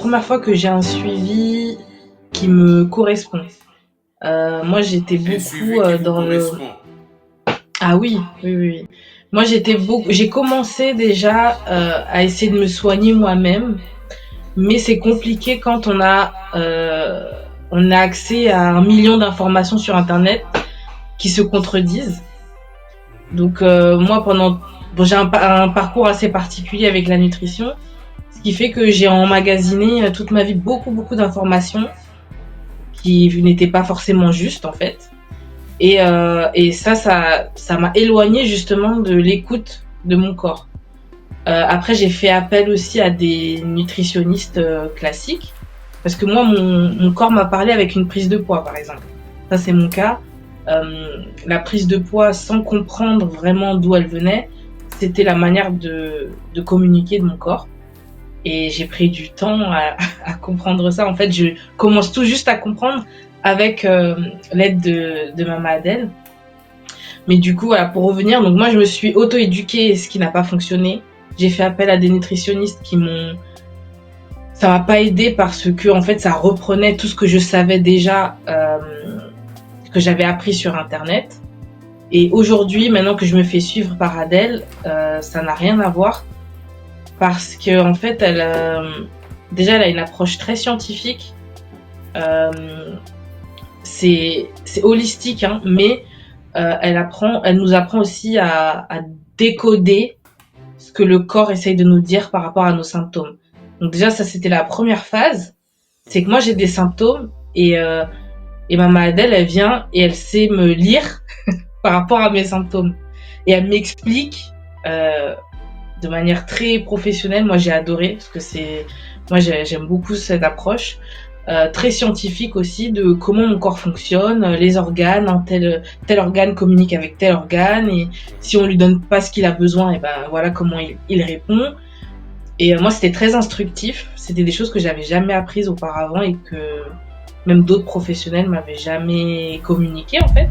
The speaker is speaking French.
première fois que j'ai un suivi qui me correspond. Moi, j'étais Un beaucoup suivi qui vous dans le... correspond. Ah oui, oui, oui, oui. Moi, j'ai commencé déjà à essayer de me soigner moi-même, mais c'est compliqué quand on a accès à 1 million d'informations sur Internet qui se contredisent. Mhm. Donc moi, bon, j'ai un parcours assez particulier avec la nutrition, ce qui fait que j'ai emmagasiné toute ma vie beaucoup d'informations qui n'étaient pas forcément justes en fait. Et ça m'a éloigné justement de l'écoute de mon corps. Après, j'ai fait appel aussi à des nutritionnistes classiques, parce que moi, mon corps m'a parlé avec une prise de poids, par exemple. Ça, c'est mon cas. La prise de poids, sans comprendre vraiment d'où elle venait, c'était la manière de communiquer de mon corps. Et j'ai pris du temps à comprendre ça. En fait, je commence tout juste à comprendre avec l'aide de Mama Adèle. Mais du coup, voilà, pour revenir, donc moi, je me suis auto-éduquée, ce qui n'a pas fonctionné. J'ai fait appel à des nutritionnistes qui m'ont... Ça m'a pas aidé parce que, en fait, ça reprenait tout ce que je savais déjà, que j'avais appris sur Internet. Et aujourd'hui, maintenant que je me fais suivre par Adèle, ça n'a rien à voir parce que, en fait, déjà, elle a une approche très scientifique. Euh, c'est holistique, hein, mais elle nous apprend aussi à décoder ce que le corps essaye de nous dire par rapport à nos symptômes. Donc déjà, ça c'était la première phase, c'est que moi j'ai des symptômes et Mama Adèle, elle vient et elle sait me lire par rapport à mes symptômes. Et elle m'explique de manière très professionnelle. Moi j'ai adoré parce que j'aime beaucoup cette approche. Très scientifique aussi de comment mon corps fonctionne, les organes, tel organe communique avec tel organe et si on lui donne pas ce qu'il a besoin, et ben voilà comment il répond. Et moi c'était très instructif, c'était des choses que j'avais jamais apprises auparavant et que même d'autres professionnels m'avaient jamais communiqué en fait.